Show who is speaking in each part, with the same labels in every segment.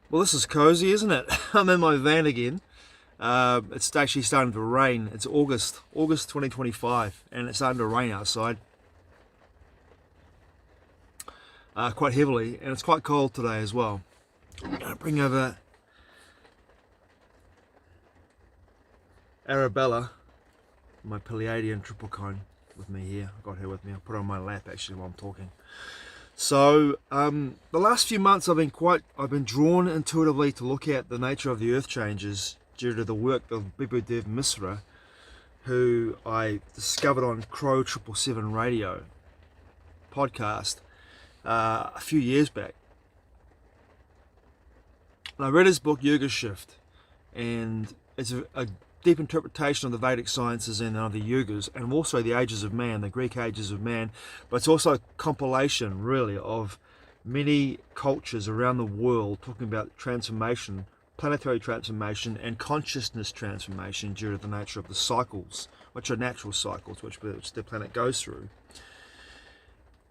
Speaker 1: Well, this is cozy, isn't it? I'm in my van again. It's actually starting to rain. It's August 2025, and it's starting to rain outside quite heavily, and it's quite cold today as well. I'm going to bring over Arabella, my Pleiadian triple cone, with me here. I've got her with me. I'll put her on my lap actually while I'm talking. So the last few months I've been drawn intuitively to look at the nature of the earth changes due to the work of Bibudev Misra, who I discovered on Crow 777 radio podcast a few years back. And I read his book Yuga Shift, and it's a deep interpretation of the Vedic sciences and of the Yugas, and also the ages of man, the Greek ages of man. But it's also a compilation, really, of many cultures around the world talking about transformation, planetary transformation, and consciousness transformation due to the nature of the cycles, which are natural cycles, which the planet goes through,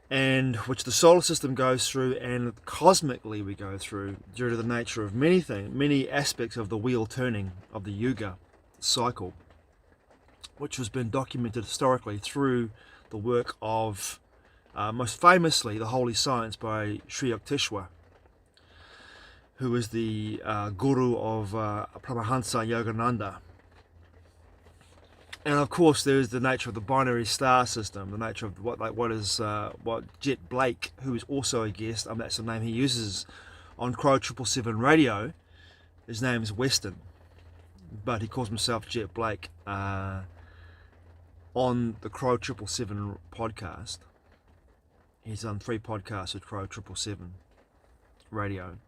Speaker 1: and which the solar system goes through, and cosmically we go through due to the nature of many things, many aspects of the wheel turning of the Yuga cycle, which has been documented historically through the work of most famously the holy science by Sri Yukteswar, who is the guru of Paramahansa Yogananda. And of course there's the nature of the binary star system, the nature of what Jet Blake, who is also a guest, that's the name he uses on Crow 777 radio. His name is Weston, but he calls himself Jet Blake on the Crow 777 podcast. He's done 3 podcasts with Crow 777 radio.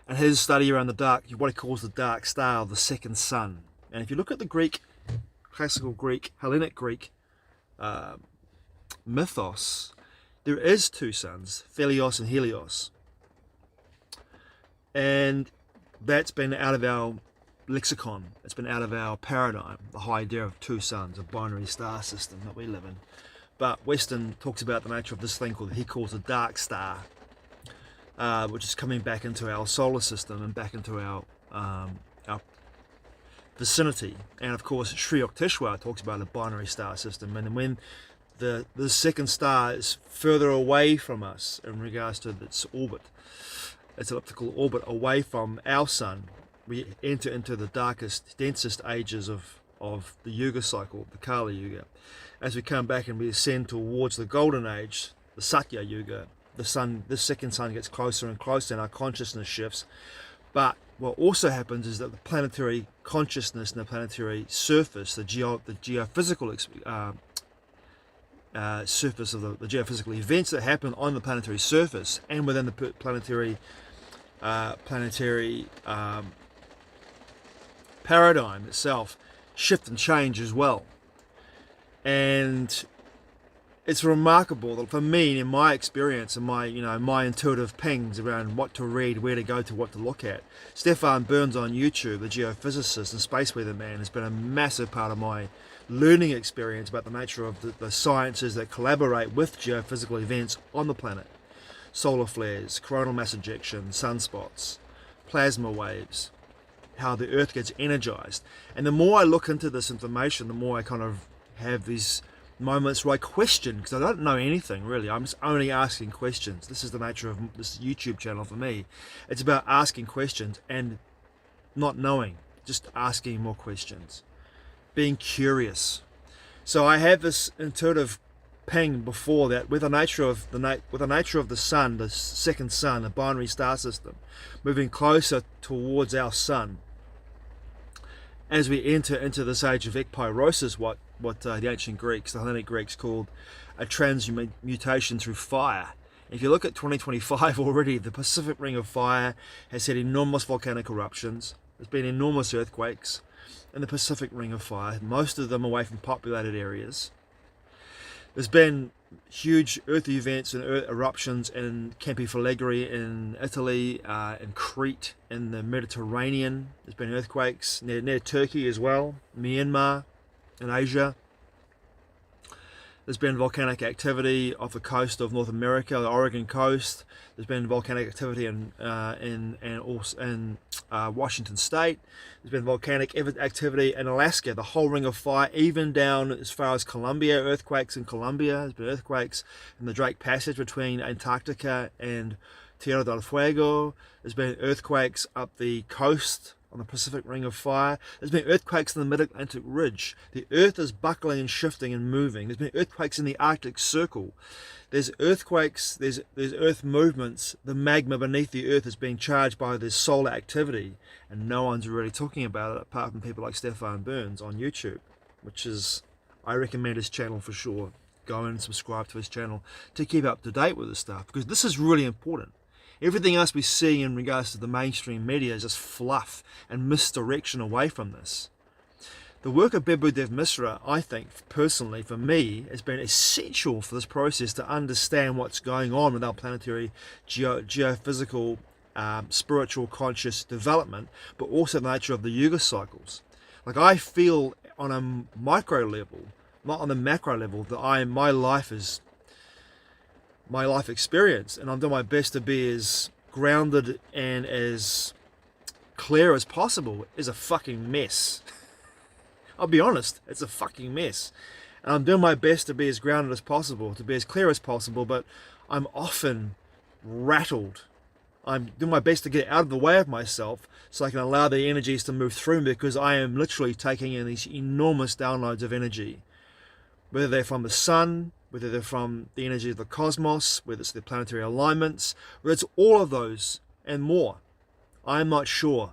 Speaker 1: And his study around what he calls the dark star, the second sun. And if you look at the Greek, classical Greek, Hellenic Greek mythos, there is 2 suns, Thelios and Helios. And that's been out of our lexicon. It's been out of our paradigm, the whole idea of 2 suns, a binary star system that we live in. But Weston talks about the nature of this thing he calls a dark star, which is coming back into our solar system and back into our vicinity. And of course Sri Yukteswar talks about a binary star system, and when the second star is further away from us in regards to its orbit, its elliptical orbit away from our sun, we enter into the darkest, densest ages of the Yuga cycle, the Kali Yuga. As we come back and we ascend towards the golden age, the Satya Yuga, the second sun gets closer and closer and our consciousness shifts. But what also happens is that the planetary consciousness and the planetary surface, the geophysical surface of the geophysical events that happen on the planetary surface and within the planetary paradigm itself, shift and change as well. And it's remarkable that for me, in my experience and my intuitive pings around what to read, where to go to, what to look at, Stefan Burns on YouTube, the geophysicist and space weather man, has been a massive part of my learning experience about the nature of the sciences that collaborate with geophysical events on the planet. Solar flares, coronal mass ejection, sunspots, plasma waves, how the earth gets energized. And the more I look into this information, the more I kind of have these moments where I question, because I don't know anything really. I'm just only asking questions. This is the nature of this YouTube channel for me. It's about asking questions and not knowing, just asking more questions, being curious. So I have this intuitive ping before that with the nature of the sun, the second sun, the binary star system, moving closer towards our sun as we enter into this age of ekpyrosis, what the ancient Greeks, the Hellenic Greeks, called a transmutation through fire. If you look at 2025 already, the Pacific Ring of Fire has had enormous volcanic eruptions. There's been enormous earthquakes in the Pacific Ring of Fire, most of them away from populated areas. There's been huge earth events and eruptions in Campi Flegrei in Italy, in Crete, in the Mediterranean. There's been earthquakes near Turkey as well, Myanmar, in Asia. There's been volcanic activity off the coast of North America, the Oregon coast. There's been volcanic activity in Washington State. There's been volcanic activity in Alaska, the whole Ring of Fire, even down as far as Colombia, earthquakes in Colombia. There's been earthquakes in the Drake Passage between Antarctica and Tierra del Fuego. There's been earthquakes up the coast on the Pacific Ring of Fire. There's been earthquakes in the Mid-Atlantic Ridge. The Earth is buckling and shifting and moving. There's been earthquakes in the Arctic Circle. There's earthquakes, there's earth movements. The magma beneath the Earth is being charged by this solar activity, and no one's really talking about it apart from people like Stefan Burns on YouTube, which is, I recommend his channel for sure. Go and subscribe to his channel to keep up to date with this stuff, because this is really important. Everything else we see in regards to the mainstream media is just fluff and misdirection away from this. The work of Dev Misra, I think, personally, for me, has been essential for this process to understand what's going on with our planetary geophysical, spiritual conscious development, but also the nature of the Yuga cycles. Like, I feel on a micro level, not on the macro level, that my life experience, and I'm doing my best to be as grounded and as clear as possible, is a fucking mess. I'll be honest, it's a fucking mess. And I'm doing my best to be as grounded as possible, to be as clear as possible, but I'm often rattled. I'm doing my best to get out of the way of myself so I can allow the energies to move through me, because I am literally taking in these enormous downloads of energy, whether they're from the sun, whether they're from the energy of the cosmos, whether it's the planetary alignments, whether it's all of those and more. I'm not sure.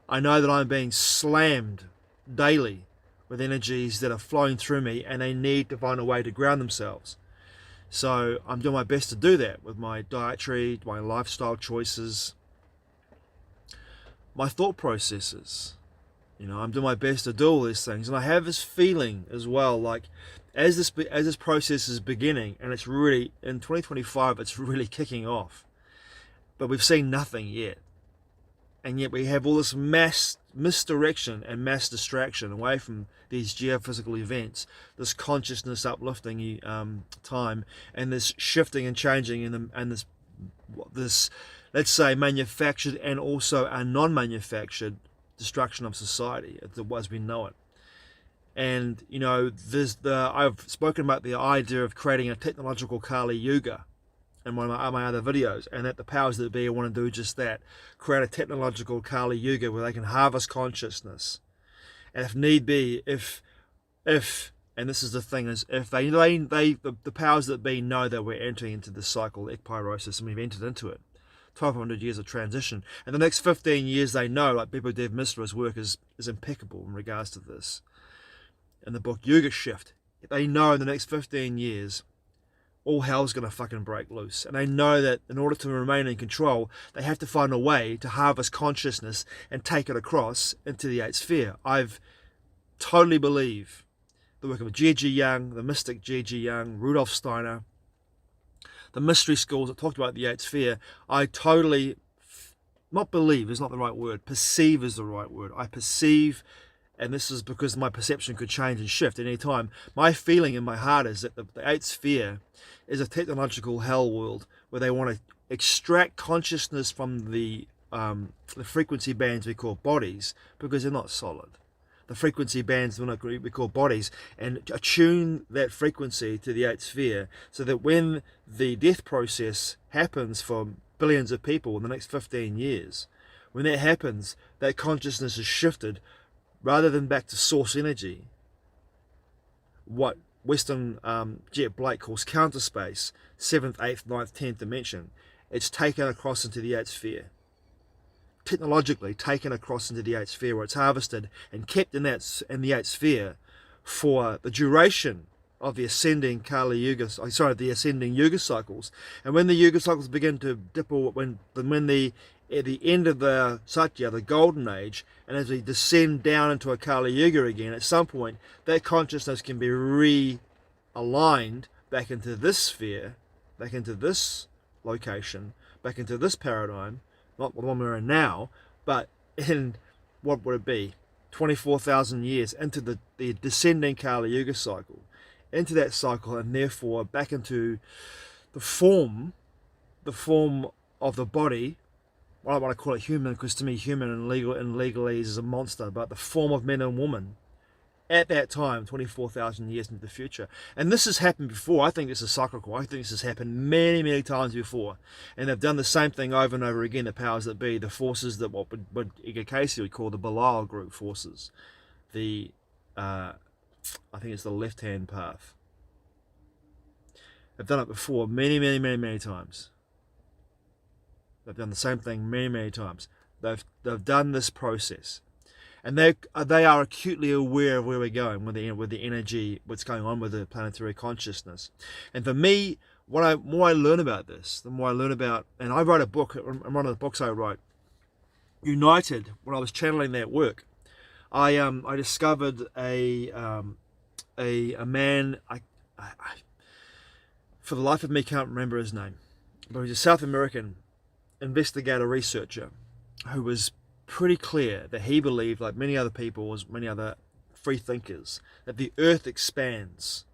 Speaker 1: I know that I'm being slammed daily with energies that are flowing through me, and they need to find a way to ground themselves. So I'm doing my best to do that with my dietary, my lifestyle choices, my thought processes. You know, I'm doing my best to do all these things, and I have this feeling as well, like as this process is beginning, and it's really in 2025, it's really kicking off, but we've seen nothing yet, and yet we have all this mass misdirection and mass distraction away from these geophysical events, this consciousness uplifting time, and this shifting and changing, and this let's say manufactured and also a non-manufactured destruction of society as we know it. And you know, I've spoken about the idea of creating a technological Kali Yuga in one of my other videos, and that the powers that be want to do just that, create a technological Kali Yuga where they can harvest consciousness, and if need be, if and this is the thing, is if the powers that be know that we're entering into this cycle, ekpyrosis, and we've entered into it, 1200 years of transition, and the next 15 years they know, like Dev Misra's work is impeccable in regards to this. In the book Yuga Shift, they know in the next 15 years all hell's going to fucking break loose, and they know that in order to remain in control, they have to find a way to harvest consciousness and take it across into the 8th sphere. I've totally believe the work of G.G. Young, the mystic G.G. Young, Rudolf Steiner, the mystery schools that talked about the 8th sphere. I totally, not believe is not the right word, perceive is the right word. I perceive, and this is because my perception could change and shift at any time. My feeling in my heart is that the 8th sphere is a technological hell world where they want to extract consciousness from the frequency bands we call bodies, because they're not solid. The frequency bands we call bodies, and attune that frequency to the 8th sphere, so that when the death process happens for billions of people in the next 15 years, when that happens, that consciousness is shifted rather than back to source energy, what Western Jet Blake calls counter space, 7th, 8th, 9th, 10th dimension. It's taken across into the 8th sphere. Technologically taken across into the 8th sphere, where it's harvested and kept in the 8th sphere for the duration of the ascending the ascending Yuga cycles. And when the Yuga cycles begin to dipple, at the end of the Satya, the golden age, and as we descend down into a Kali Yuga again, at some point that consciousness can be realigned back into this sphere, back into this location, back into this paradigm, not the one we're in now, but in, what would it be, 24,000 years into the descending Kali Yuga cycle. into that cycle, and therefore back into the form of the body. I don't want to call it human, because to me human in legalese is a monster, but the form of men and women at that time, 24,000 years into the future. And this has happened before. I think this is cyclical. I think this has happened many, many times before. And they've done the same thing over and over again, the powers that be, the forces that what Casey would call the Belial group forces. I think it's the left-hand path. They've done it before many, many, many, many times. They've done the same thing many, many times. They've done this process, and they are acutely aware of where we're going with the energy, what's going on with the planetary consciousness. And for me, the more I learn about this, the more I learn about, and I wrote a book. One of the books I wrote, United. When I was channeling that work, I discovered a man. I for the life of me can't remember his name, but he's a South American investigator, researcher, who was pretty clear that he believed, like many other people, as many other free thinkers, that the earth expands.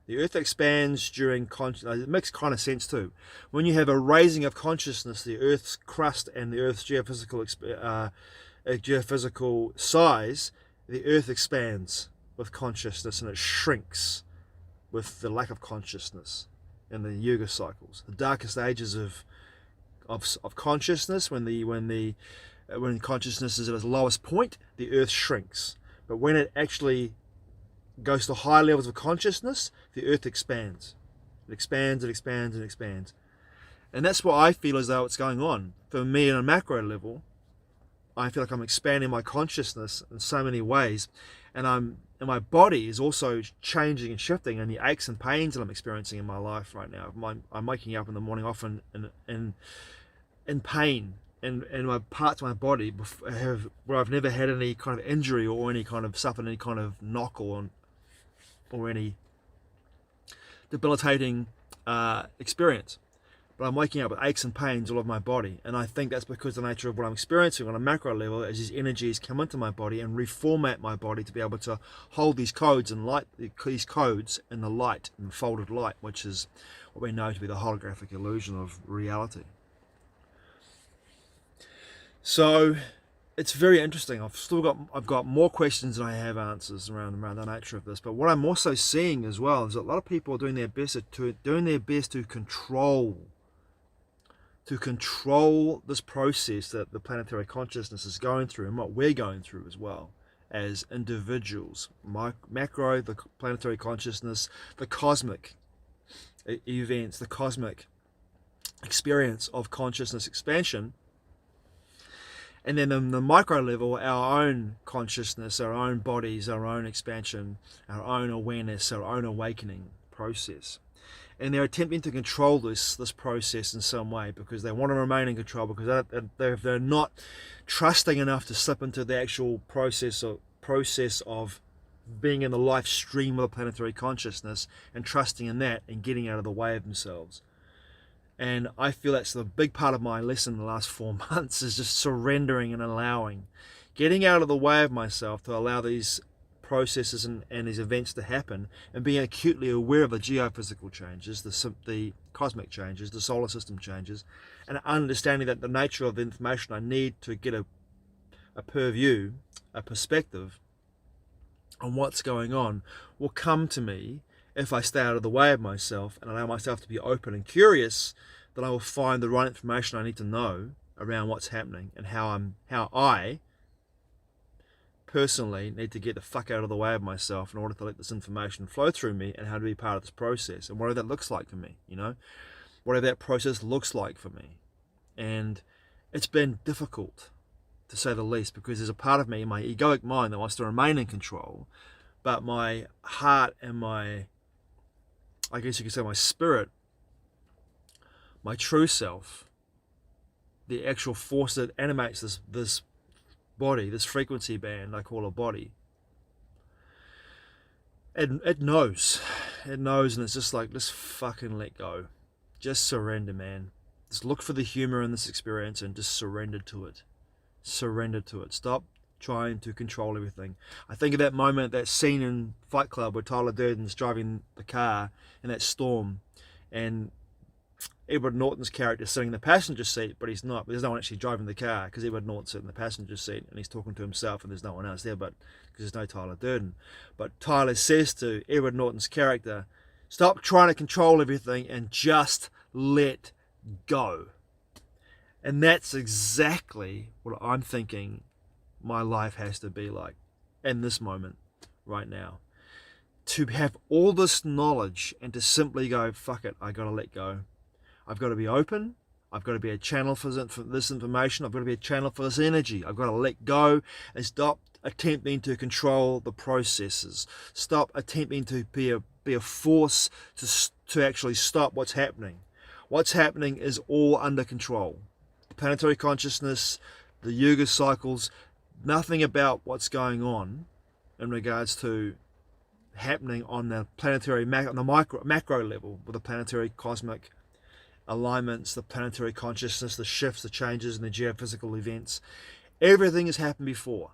Speaker 1: The earth expands during consciousness. It makes kind of sense too. When you have a raising of consciousness, the earth's crust and the earth's geophysical size, the earth expands with consciousness, and it shrinks with the lack of consciousness in the Yuga cycles. The darkest ages of consciousness, when consciousness is at its lowest point, the earth shrinks. But when it actually goes to high levels of consciousness, the earth expands. It expands, it expands, it expands. And that's what I feel as though it's going on. For me, on a macro level, I feel like I'm expanding my consciousness in so many ways, and my body is also changing and shifting, and the aches and pains that I'm experiencing in my life right now. I'm waking up in the morning often in pain, and my parts of my body where I've never had any kind of injury or any kind of suffered any kind of knock or any debilitating experience. But I'm waking up with aches and pains all over my body, and I think that's because the nature of what I'm experiencing on a macro level is these energies come into my body and reformat my body to be able to hold these codes and these codes in the light, in the folded light, which is what we know to be the holographic illusion of reality. So it's very interesting. I've got more questions than I have answers around the nature of this. But what I'm also seeing as well is that a lot of people are doing their best to control this process that the planetary consciousness is going through, and what we're going through as well as individuals. Macro, the planetary consciousness, the cosmic events, the cosmic experience of consciousness expansion. And then on the micro level, our own consciousness, our own bodies, our own expansion, our own awareness, our own awakening process. And they're attempting to control this process in some way, because they want to remain in control, because they're not trusting enough to slip into the actual process of being in the life stream of the planetary consciousness, and trusting in that and getting out of the way of themselves. And I feel that's the big part of my lesson in the last 4 months, is just surrendering and allowing, getting out of the way of myself to allow these processes and these events to happen, and being acutely aware of the geophysical changes, the cosmic changes, the solar system changes, and understanding that the nature of the information I need to get a purview, a perspective on what's going on, will come to me if I stay out of the way of myself and allow myself to be open and curious. That I will find the right information I need to know around what's happening, and how I personally need to get the fuck out of the way of myself in order to let this information flow through me, and how to be part of this process, and whatever that looks like for me, whatever that process looks like for me. And it's been difficult, to say the least, because there's a part of me, my egoic mind, that wants to remain in control, but my heart and my spirit, my true self, the actual force that animates this body, this frequency band I call a body, it knows, and it's just like, just fucking let go, just surrender, man. Just look for the humor in this experience and just surrender to it. Stop trying to control everything. I think of that moment, that scene in Fight Club where Tyler Durden's driving the car in that storm, and Edward Norton's character is sitting in the passenger seat, but he's not. There's no one actually driving the car because Edward Norton's sitting in the passenger seat and he's talking to himself, and there's no one else there, but because there's no Tyler Durden. But Tyler says to Edward Norton's character, stop trying to control everything and just let go. And that's exactly what I'm thinking my life has to be like in this moment right now. To have all this knowledge and to simply go, fuck it, I gotta let go. I've got to be open. I've got to be a channel for this information. I've got to be a channel for this energy. I've got to let go and stop attempting to control the processes. Stop attempting to be a force to actually stop what's happening. What's happening is all under control. Planetary consciousness, the Yuga cycles, nothing about what's going on in regards to happening on the planetary, on the macro level with the planetary cosmic alignments, the planetary consciousness, the shifts, the changes, and the geophysical events. Everything has happened before,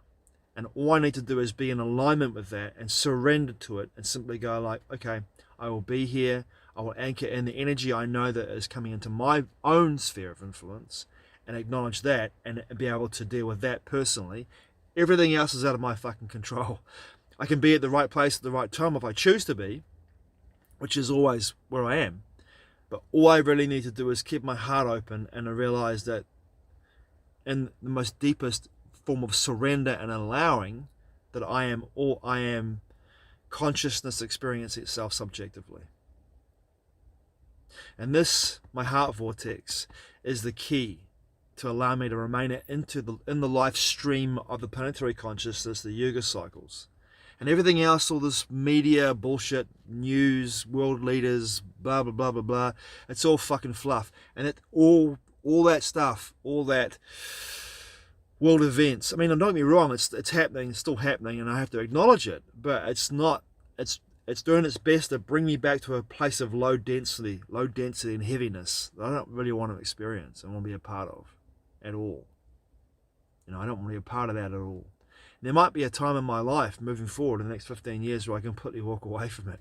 Speaker 1: and all I need to do is be in alignment with that and surrender to it and simply go like, okay, I will be here. I will anchor in the energy I know that is coming into my own sphere of influence and acknowledge that and be able to deal with that personally. Everything else is out of my fucking control. I can be at the right place at the right time if I choose to be, which is always where I am. But all I really need to do is keep my heart open, and I realize that in the most deepest form of surrender and allowing that I am consciousness experiencing itself subjectively. And this, my heart vortex, is the key to allow me to remain in the life stream of the planetary consciousness, the Yuga cycles. And everything else, all this media bullshit, news, world leaders, blah, blah, blah, blah, blah, it's all fucking fluff. And all that stuff, all that world events, I mean, don't get me wrong, it's happening, it's still happening, and I have to acknowledge it, but it's doing its best to bring me back to a place of low density and heaviness that I don't really want to experience and want to be a part of at all. I don't want to be a part of that at all. There might be a time in my life moving forward in the next 15 years where I completely walk away from it.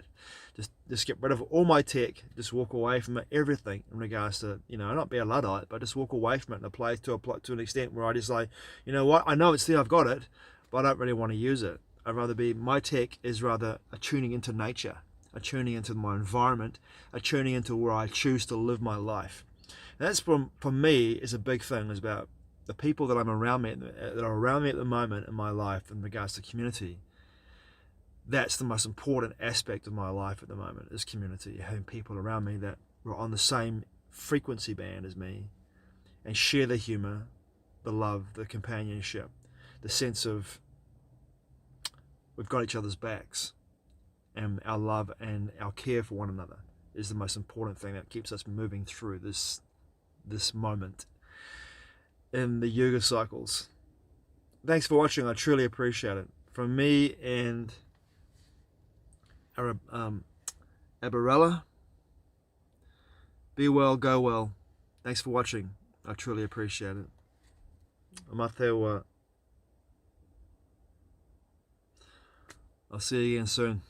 Speaker 1: Just get rid of all my tech, just walk away from it, everything in regards to, not be a Luddite, but just walk away from it in a place to an extent where I just like, you know what, I know it's there, I've got it, but I don't really want to use it. My tech is rather a tuning into nature, a tuning into my environment, a tuning into where I choose to live my life. And that's for me is a big thing, is about the people that are around me at the moment in my life in regards to community. That's the most important aspect of my life at the moment, is community, having people around me that are on the same frequency band as me and share the humor, the love, the companionship, the sense of we've got each other's backs, and our love and our care for one another is the most important thing that keeps us moving through this moment in the Yuga cycles. Thanks for watching. I truly appreciate it. From me and Abarella, be well, go well. Thanks for watching. I truly appreciate it. I'll see you again soon.